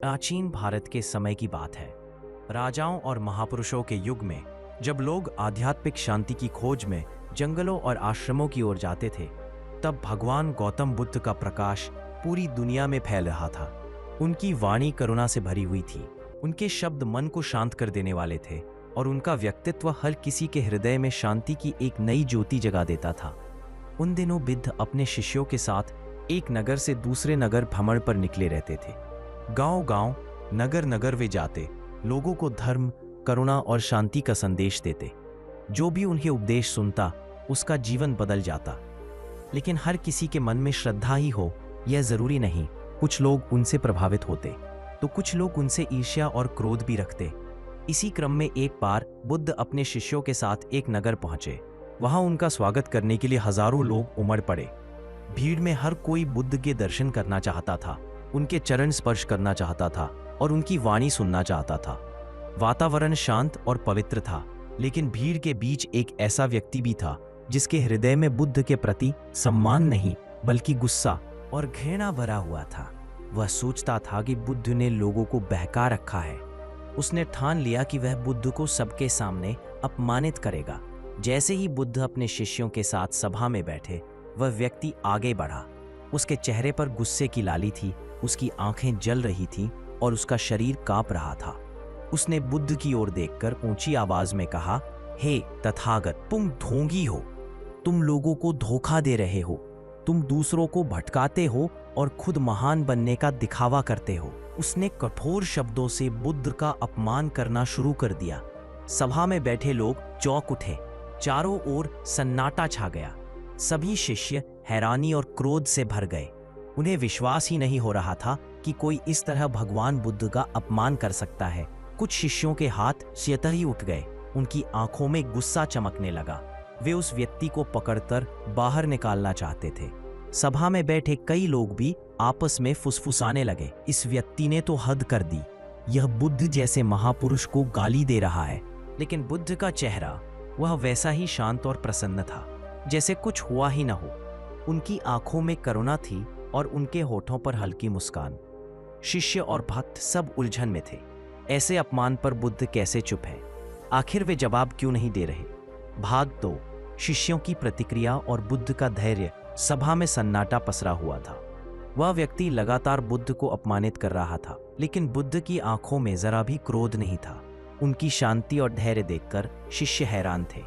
प्राचीन भारत के समय की बात है। राजाओं और महापुरुषों के युग में जब लोग आध्यात्मिक शांति की खोज में जंगलों और आश्रमों की ओर जाते थे, तब भगवान गौतम बुद्ध का प्रकाश पूरी दुनिया में फैल रहा था। उनकी वाणी करुणा से भरी हुई थी, उनके शब्द मन को शांत कर देने वाले थे और उनका व्यक्तित्व हर किसी के हृदय में शांति की एक नई ज्योति जगा देता था। उन दिनों बुद्ध अपने शिष्यों के साथ एक नगर से दूसरे नगर भ्रमण पर निकले रहते थे। गांव-गांव, नगर-नगर वे जाते, लोगों को धर्म, करुणा और शांति का संदेश देते। जो भी उनके उपदेश सुनता, उसका जीवन बदल जाता। लेकिन हर किसी के मन में श्रद्धा ही हो, यह जरूरी नहीं। कुछ लोग उनसे प्रभावित होते, तो कुछ लोग उनसे ईर्ष्या और क्रोध भी रखते। इसी क्रम में एक बार बुद्ध अपने शिष्यों के साथ एक नगर पहुंचे। वहां उनका स्वागत करने के लिए हजारों लोग उमड़ पड़े। भीड़ में हर कोई बुद्ध के दर्शन करना चाहता था, उनके चरण स्पर्श करना चाहता था और उनकी वाणी सुनना चाहता था। वातावरण शांत और पवित्र था, लेकिन भीड़ के बीच एक ऐसा व्यक्ति भी था जिसके हृदय में बुद्ध के प्रति सम्मान नहीं, बल्कि गुस्सा और घृणा भरा हुआ था। वह सोचता था कि बुद्ध ने लोगों को बहका रखा है। उसने ठान लिया कि वह बुद्ध को सबके सामने अपमानित करेगा। जैसे ही बुद्ध अपने शिष्यों के साथ सभा में बैठे, वह व्यक्ति आगे बढ़ा। उसके चेहरे पर गुस्से की लाली थी, उसकी आंखें जल रही थीं और उसका शरीर कांप रहा था। उसने बुद्ध की ओर देखकर ऊंची आवाज में कहा, हे तथागत, तुम ढोंगी हो, तुम लोगों को धोखा दे रहे हो, तुम दूसरों को भटकाते हो और खुद महान बनने का दिखावा करते हो। उसने कठोर शब्दों से बुद्ध का अपमान करना शुरू कर दिया। सभा में बैठे लोग चौंक उठे, चारों ओर सन्नाटा छा गया। सभी शिष्य हैरानी और क्रोध से भर गए। उन्हें विश्वास ही नहीं हो रहा था कि कोई इस तरह भगवान बुद्ध का अपमान कर सकता है। कुछ शिष्यों के हाथ स्वतः ही उठ गए, उनकी आंखों में गुस्सा चमकने लगा। वे उस व्यक्ति को पकड़कर बाहर निकालना चाहते थे। सभा में बैठे कई लोग भी आपस में फुसफुसाने लगे, इस व्यक्ति ने तो हद कर दी, यह बुद्ध जैसे महापुरुष को गाली दे रहा है। लेकिन बुद्ध का चेहरा वह वैसा ही शांत और प्रसन्न था, जैसे कुछ हुआ ही न हो। उनकी आंखों में करुणा थी और उनके होठों पर हल्की मुस्कान। शिष्य और भक्त सब उलझन में थे। ऐसे अपमान पर बुद्ध कैसे चुप है? आखिर वे जवाब क्यों नहीं दे रहे? भाग 2। शिष्यों की प्रतिक्रिया और बुद्ध का धैर्य। सभा में सन्नाटा पसरा हुआ था। वह व्यक्ति लगातार बुद्ध को अपमानित कर रहा था, लेकिन बुद्ध की आंखों में जरा भी क्रोध नहीं था। उनकी शांति और धैर्य देखकर शिष्य हैरान थे।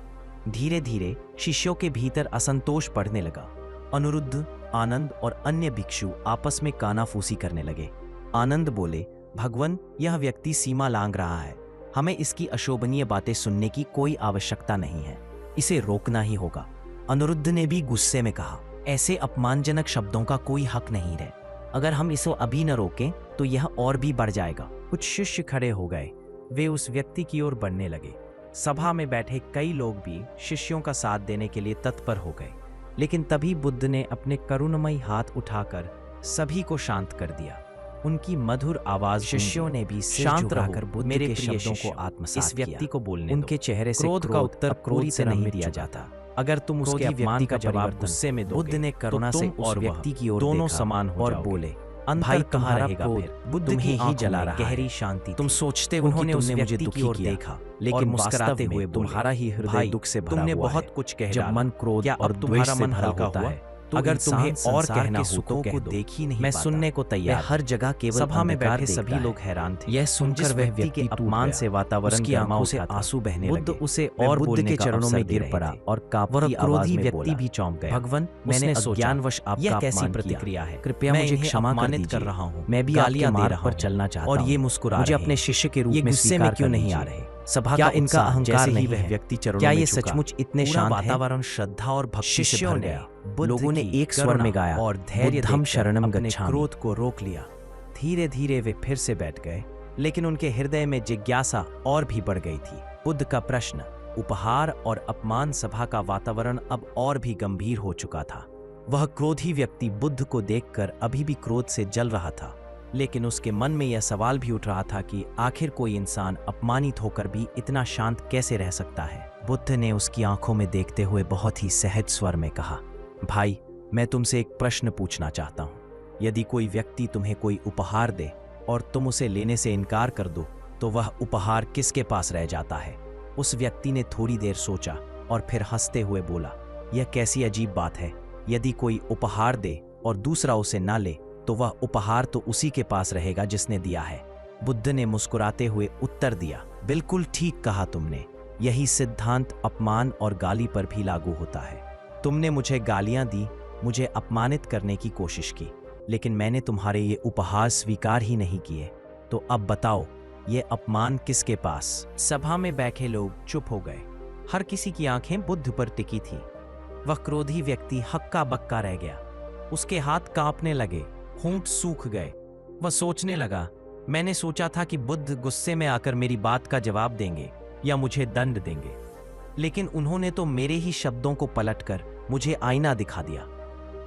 धीरे धीरे शिष्यों के भीतर असंतोष बढ़ने लगा। अनिरुद्ध, आनंद और अन्य भिक्षु आपस में कानाफूसी करने लगे। आनंद बोले, भगवान, यह व्यक्ति सीमा लांघ रहा है। हमें इसकी अशोभनीय बातें सुनने की कोई आवश्यकता नहीं है, इसे रोकना ही होगा। अनिरुद्ध ने भी गुस्से में कहा, ऐसे अपमानजनक शब्दों का कोई हक नहीं है। अगर हम इसे अभी न रोकें तो यह और भी बढ़ जाएगा। कुछ शिष्य खड़े हो गए, वे उस व्यक्ति की ओर बढ़ने लगे। सभा में बैठे कई लोग भी शिष्यों का साथ देने के लिए तत्पर हो गए। लेकिन तभी बुद्ध ने अपने करुणमयी हाथ उठाकर सभी को शांत कर दिया। उनकी मधुर आवाज शिष्यों ने भी शांत रहकर बुद्ध के शब्दों को आत्मसात इस व्यक्ति को बोलने उनके चेहरे से क्रोध का उत्तर क्रोध से नहीं दिया जाता। अगर तुम उसके अपमान का जवाब गुस्से में दोगे, बुद्ध ने करुणा से और व्यक्ति की ओर दोनों समान हो और बोले, भाई कहाँ रहेगा फिर? बुद्ध ही जला रहा है। गहरी शांति। तुम सोचते हो कि तुमने मुझे दुखी और देखा, लेकिन मुस्कुराते हुए तुम्हारा ही हृदय दुख से भरा हुआ है। तुमने बहुत कुछ कह डाला। जब मन क्रोध और द्वेष से भरा होता है, अगर तुम्हें और कहना हो तो को देख ही नहीं, मैं सुनने को तैयार। हर जगह केवल सभा में बैठे सभी लोग हैरान थे। यह सुनकर वह व्यक्ति के अपमान से वातावरण की आंखों से आंसू बहने लगे। बुद्ध उसे और बुद्ध के चरणों में गिर पड़ा और कांपती क्रोधी व्यक्ति भी चौंक गया। भगवान, मैंने अज्ञानवश आपका कैसी प्रतिक्रिया है? कृपया मुझे क्षमा कर रहा हूँ। मैं भी आपके मार्ग पर चलना चाहता हूँ और ये मुस्कुरा मुझे अपने शिष्य के रूप में गुस्से में क्यों नहीं आ रहे? सभा क्या इनका अहंकार नहीं वह व्यक्ति चरणों में? क्या ये सचमुच इतने शांत है? वातावरण श्रद्धा और भक्ति से भर गया। लोगों ने एक स्वर में गाया और धैर्य धम शरणम गच्छामि। क्रोध को रोक लिया। धीरे धीरे वे फिर से बैठ गए, लेकिन उनके हृदय में जिज्ञासा और भी बढ़ गई थी। बुद्ध का प्रश्न, उपहार और अपमान सभा का वातावरण अब और भी गंभीर हो चुका था। वह क्रोधी व्यक्ति बुद्ध को देखकर अभी भी क्रोध से जल रहा था, लेकिन उसके मन में यह सवाल भी उठ रहा था कि आखिर कोई इंसान अपमानित होकर भी इतना शांत कैसे रह सकता है। बुद्ध ने उसकी आंखों में देखते हुए बहुत ही सहज स्वर में कहा, भाई, मैं तुमसे एक प्रश्न पूछना चाहता हूँ। यदि कोई व्यक्ति तुम्हें कोई उपहार दे और तुम उसे लेने से इनकार कर दो तो वह उपहार किसके पास रह जाता है? उस व्यक्ति ने थोड़ी देर सोचा और फिर हंसते हुए बोला, यह कैसी अजीब बात है। यदि कोई उपहार दे और दूसरा उसे ना ले तो वह उपहार तो उसी के पास रहेगा जिसने दिया है। बुद्ध ने मुस्कुराते हुए उत्तर दिया, बिल्कुल ठीक कहा तुमने। यही सिद्धांत अपमान और गाली पर भी लागू होता है। तुमने मुझे गालियां दी, मुझे अपमानित करने की कोशिश की, लेकिन मैंने तुम्हारे ये उपहार स्वीकार ही नहीं किए। तो अब बताओ, ये अपमान किसके पास? सभा में बैठे लोग चुप हो गए। हर किसी की आंखें बुद्ध पर टिकी थी। वह क्रोधी व्यक्ति हक्का बक्का रह गया। उसके हाथ कांपने लगे, होंठ सूख गए। वह सोचने लगा, मैंने सोचा था कि बुद्ध गुस्से में आकर मेरी बात का जवाब देंगे या मुझे दंड देंगे, लेकिन उन्होंने तो मेरे ही शब्दों को पलटकर मुझे आईना दिखा दिया।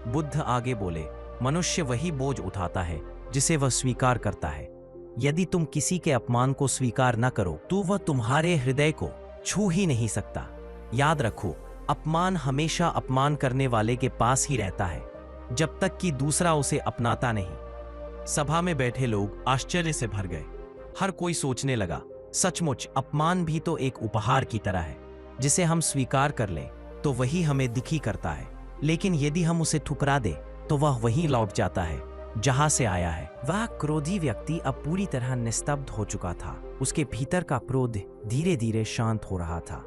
बुद्ध आगे बोले, मनुष्य वही बोझ उठाता है जिसे वह स्वीकार करता है। यदि तुम किसी के अपमान को स्वीकार न करो तो वह तुम्हारे हृदय को छू ही नहीं सकता। याद रखो, अपमान हमेशा अपमान करने वाले के पास ही रहता है जब तक कि दूसरा उसे अपनाता नहीं। सभा में बैठे लोग आश्चर्य से भर गए। हर कोई सोचने लगा, सचमुच अपमान भी तो एक उपहार की तरह है। जिसे हम स्वीकार कर लें तो वही हमें दुखी करता है, लेकिन यदि हम उसे ठुकरा दें तो वह वहीं लौट जाता है जहां से आया है। वह क्रोधी व्यक्ति अब पूरी तरह निस्तब्ध हो चुका था। उसके भीतर का क्रोध धीरे धीरे शांत हो रहा था।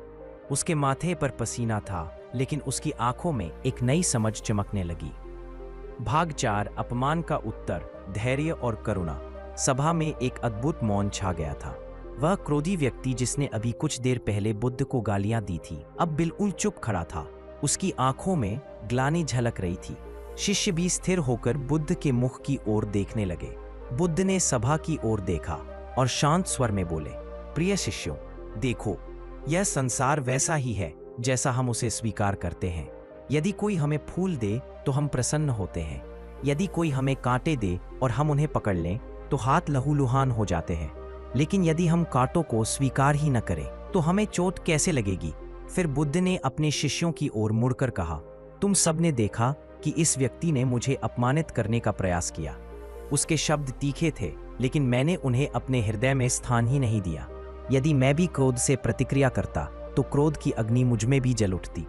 उसके माथे पर पसीना था, लेकिन उसकी आंखों में एक नई समझ चमकने लगी। भाग 4, अपमान का उत्तर, धैर्य और करुणा। सभा में एक अद्भुत मौन छा गया था। वह क्रोधी व्यक्ति जिसने अभी कुछ देर पहले बुद्ध को गालियां दी थी, अब बिल्कुल चुप खड़ा था। उसकी आंखों में ग्लानि झलक रही थी। शिष्य भी स्थिर होकर बुद्ध के मुख की ओर देखने लगे। बुद्ध ने सभा की ओर देखा और शांत स्वर में बोले, प्रिय शिष्यों, देखो, यह संसार वैसा ही है जैसा हम उसे स्वीकार करते हैं। यदि कोई हमें फूल दे तो हम प्रसन्न होते हैं। यदि कोई हमें कांटे दे और हम उन्हें पकड़ लें तो हाथ लहूलुहान हो जाते हैं। लेकिन यदि हम कांटों को स्वीकार ही न करें तो हमें चोट कैसे लगेगी? फिर बुद्ध ने अपने शिष्यों की ओर मुड़कर कहा, तुम सब ने देखा कि इस व्यक्ति ने मुझे अपमानित करने का प्रयास किया। उसके शब्द तीखे थे, लेकिन मैंने उन्हें अपने हृदय में स्थान ही नहीं दिया। यदि मैं भी क्रोध से प्रतिक्रिया करता तो क्रोध की अग्नि मुझ में भी जल उठती,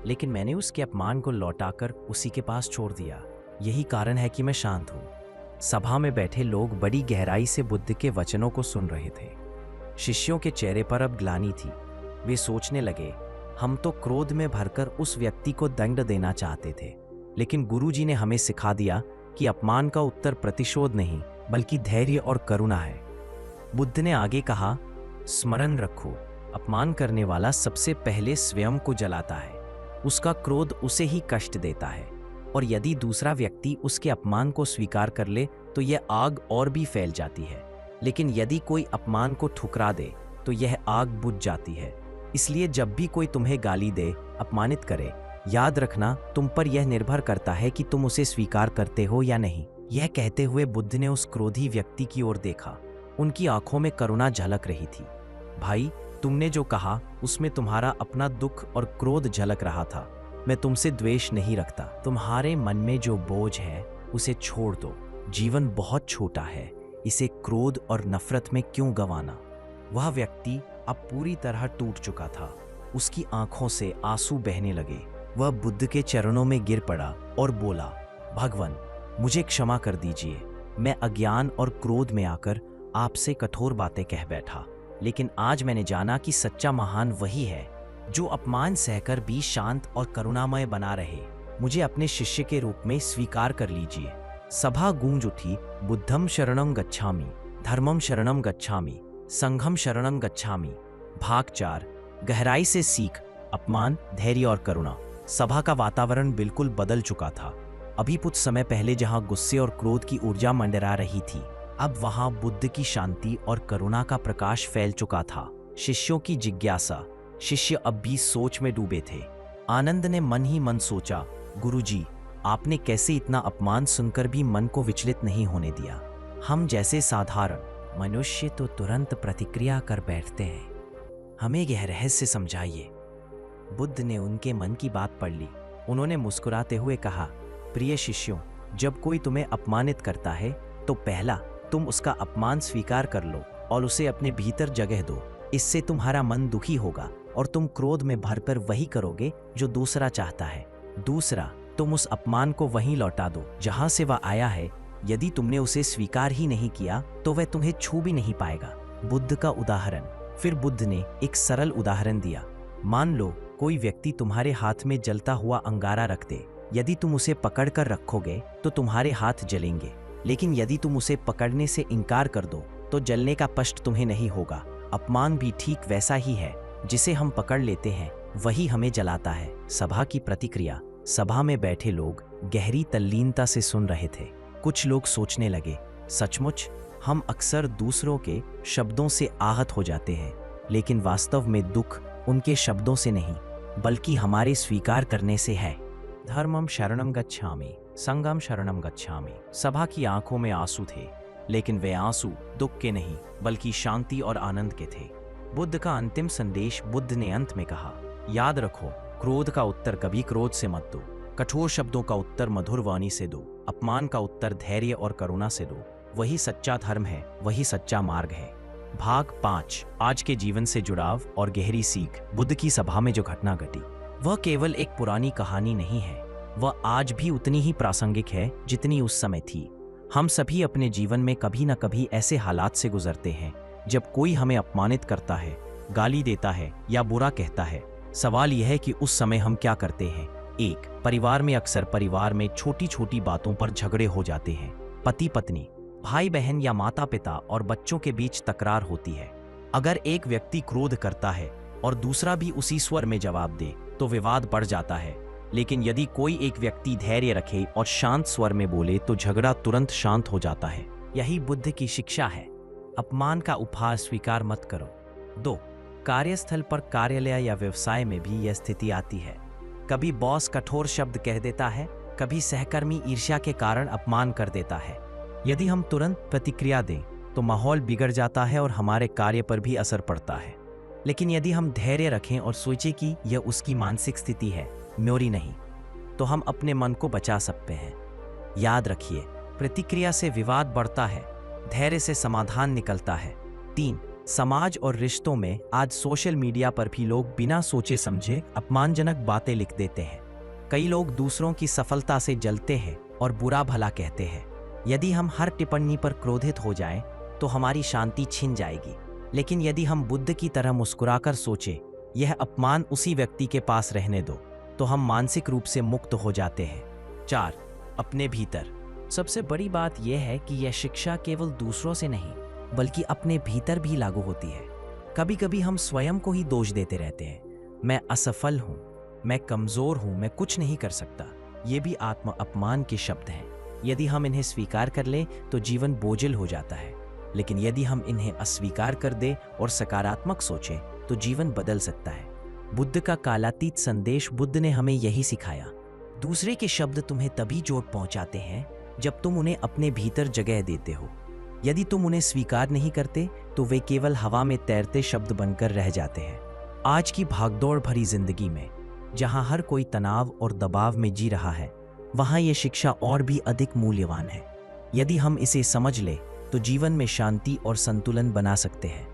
लेकिन मैंने उसके अपमान को लौटाकर उसी के पास छोड़ दिया। यही कारण है कि मैं शांत हूँ। सभा में बैठे लोग बड़ी गहराई से बुद्ध के वचनों को सुन रहे थे। शिष्यों के चेहरे पर अब ग्लानि थी। वे सोचने लगे, हम तो क्रोध में भरकर उस व्यक्ति को दंड देना चाहते थे, लेकिन गुरुजी ने हमें सिखा दिया कि अपमान का उत्तर प्रतिशोध नहीं बल्कि धैर्य और करुणा है। बुद्ध ने आगे कहा, स्मरण रखो, अपमान करने वाला सबसे पहले स्वयं को जलाता है। उसका क्रोध उसे ही कष्ट देता है, और यदि दूसरा व्यक्ति उसके अपमान को स्वीकार कर ले तो यह आग और भी फैल जाती है। लेकिन यदि कोई अपमान को ठुकरा दे तो यह आग बुझ जाती है। इसलिए जब भी कोई तुम्हें गाली दे, अपमानित करे, याद रखना तुम पर यह निर्भर करता है कि तुम उसे स्वीकार करते हो या नहीं। यह कहते हुए बुद्ध ने उस क्रोधी व्यक्ति की ओर देखा। उनकी आंखों में करुणा झलक रही थी। भाई, तुमने जो कहा उसमें तुम्हारा अपना दुख और क्रोध झलक रहा था। मैं तुमसे द्वेष नहीं रखता। तुम्हारे मन में जो बोझ है उसे छोड़ दो। जीवन बहुत छोटा है, इसे क्रोध और नफरत में क्यों गंवाना? वह व्यक्ति अब पूरी तरह टूट चुका था। उसकी आंखों से आंसू बहने लगे। वह बुद्ध के चरणों में गिर पड़ा और बोला, भगवान, मुझे क्षमा कर दीजिए। मैं अज्ञान और क्रोध में आकर आपसे कठोर बातें कह बैठा, लेकिन आज मैंने जाना कि सच्चा महान वही है जो अपमान सहकर भी शांत और करुणामय बना रहे। मुझे अपने शिष्य के रूप में स्वीकार कर लीजिए। सभा गूंज उठी, बुद्धम शरणं गच्छामि, धर्मम शरणं गच्छामि, संघम शरणं गच्छामि। भाग 4, गहराई से सीख, अपमान, धैर्य और करुणा। सभा का वातावरण बिल्कुल बदल चुका था। अभी कुछ समय पहले जहां गुस्से और क्रोध की ऊर्जा मंडरा रही थी, अब वहां बुद्ध की शांति और करुणा का प्रकाश फैल चुका था। शिष्यों की जिज्ञासा। शिष्य अब भी सोच में डूबे थे। आनंद ने मन ही मन सोचा, गुरुजी, आपने कैसे इतना अपमान सुनकर भी मन को विचलित नहीं होने दिया। हम जैसे साधारण मनुष्य तो तुरंत प्रतिक्रिया कर बैठते हैं। हमें यह रहस्य समझाइए। बुद्ध ने उनके मन की बात पढ़ ली। उन्होंने मुस्कुराते हुए कहा, प्रिय शिष्यों, जब कोई तुम्हें अपमानित करता है तो पहला तुम उसका अपमान स्वीकार कर लो और उसे अपने भीतर जगह दो। इससे तुम्हारा मन दुखी होगा और तुम क्रोध में भरकर वही करोगे जो दूसरा चाहता है। दूसरा, तुम उस अपमान को वहीं लौटा दो जहां से वह आया है। यदि तुमने उसे स्वीकार ही नहीं किया तो वह तुम्हें छू भी नहीं पाएगा। बुद्ध का उदाहरण। फिर बुद्ध ने एक सरल उदाहरण दिया। मान लो कोई व्यक्ति तुम्हारे हाथ में जलता हुआ अंगारा रख दे। यदि तुम उसे पकड़कर रखोगे तो तुम्हारे हाथ जलेंगे, लेकिन यदि तुम उसे पकड़ने से इनकार कर दो तो जलने का कष्ट तुम्हें नहीं होगा। अपमान भी ठीक वैसा ही है। जिसे हम पकड़ लेते हैं वही हमें जलाता है। सभा की प्रतिक्रिया। सभा में बैठे लोग गहरी तल्लीनता से सुन रहे थे। कुछ लोग सोचने लगे, सचमुच हम अक्सर दूसरों के शब्दों से आहत हो जाते हैं, लेकिन वास्तव में दुख उनके शब्दों से नहीं बल्कि हमारे स्वीकार करने से है। धर्मम शरणम गच्छामि, संगम शरणम गच्छामि। सभा की आंखों में आंसू थे, लेकिन वे आंसू दुख के नहीं बल्कि शांति और आनंद के थे। बुद्ध का अंतिम संदेश। बुद्ध ने अंत में कहा, याद रखो, क्रोध का उत्तर कभी क्रोध से मत दो, कठोर शब्दों का उत्तर मधुर वाणी से दो, अपमान का उत्तर धैर्य और करुणा से दो। वही सच्चा धर्म है, वही सच्चा मार्ग है। भाग 5। आज के जीवन से जुड़ाव और गहरी सीख। बुद्ध की सभा में जो घटना घटी वह केवल एक पुरानी कहानी नहीं है, वह आज भी उतनी ही प्रासंगिक है जितनी उस समय थी। हम सभी अपने जीवन में कभी न कभी ऐसे हालात से गुजरते हैं जब कोई हमें अपमानित करता है, गाली देता है या बुरा कहता है। सवाल यह है कि उस समय हम क्या करते हैं। 1. परिवार में अक्सर परिवार में छोटी छोटी बातों पर झगड़े हो जाते हैं। पति पत्नी, भाई बहन या माता पिता और बच्चों के बीच तकरार होती है। अगर एक व्यक्ति क्रोध करता है और दूसरा भी उसी स्वर में जवाब दे तो विवाद बढ़ जाता है। लेकिन यदि कोई एक व्यक्ति धैर्य रखे और शांत स्वर में बोले तो झगड़ा तुरंत शांत हो जाता है। यही बुद्ध की शिक्षा है। अपमान का उपहार स्वीकार मत करो। 2. कार्यस्थल पर, कार्यालय या व्यवसाय में भी यह स्थिति आती है। कभी बॉस कठोर शब्द कह देता है, कभी सहकर्मी ईर्ष्या के कारण अपमान कर देता है। यदि हम तुरंत प्रतिक्रिया दें तो माहौल बिगड़ जाता है और हमारे कार्य पर भी असर पड़ता है। लेकिन यदि हम धैर्य रखें और सोचें कि यह उसकी मानसिक स्थिति है, मेरी नहीं, तो हम अपने मन को बचा सकते हैं। याद रखिए, प्रतिक्रिया से विवाद बढ़ता है, धैर्य से समाधान निकलता है। 3. समाज और रिश्तों में आज सोशल मीडिया पर भी लोग बिना सोचे समझे अपमानजनक बातें लिख देते हैं। कई लोग दूसरों की सफलता से जलते हैं और बुरा भला कहते हैं। यदि हम हर टिप्पणी पर क्रोधित हो जाएं, तो हमारी शांति छिन जाएगी। लेकिन यदि हम बुद्ध की तरह मुस्कुराकर सोचें, यह अपमान उसी व्यक्ति के पास रहने दो, तो हम मानसिक रूप से मुक्त हो जाते हैं। 4. अपने भीतर। सबसे बड़ी बात यह है कि यह शिक्षा केवल दूसरों से नहीं बल्कि अपने भीतर भी लागू होती है। कभी कभी हम स्वयं को ही दोष देते रहते हैं। मैं असफल हूँ, मैं कमजोर हूँ, मैं कुछ नहीं कर सकता। ये भी आत्म अपमान के शब्द हैं। यदि हम इन्हें स्वीकार कर लें तो जीवन बोझिल हो जाता है, लेकिन यदि हम इन्हें अस्वीकार कर दें और सकारात्मक सोचें तो जीवन बदल सकता है। बुद्ध का कालातीत संदेश। बुद्ध ने हमें यही सिखाया। दूसरे के शब्द तुम्हें तभी चोट पहुंचाते हैं जब तुम उन्हें अपने भीतर जगह देते हो। यदि तुम उन्हें स्वीकार नहीं करते तो वे केवल हवा में तैरते शब्द बनकर रह जाते हैं। आज की भागदौड़ भरी जिंदगी में जहां हर कोई तनाव और दबाव में जी रहा है, वहां ये शिक्षा और भी अधिक मूल्यवान है। यदि हम इसे समझ ले तो जीवन में शांति और संतुलन बना सकते हैं।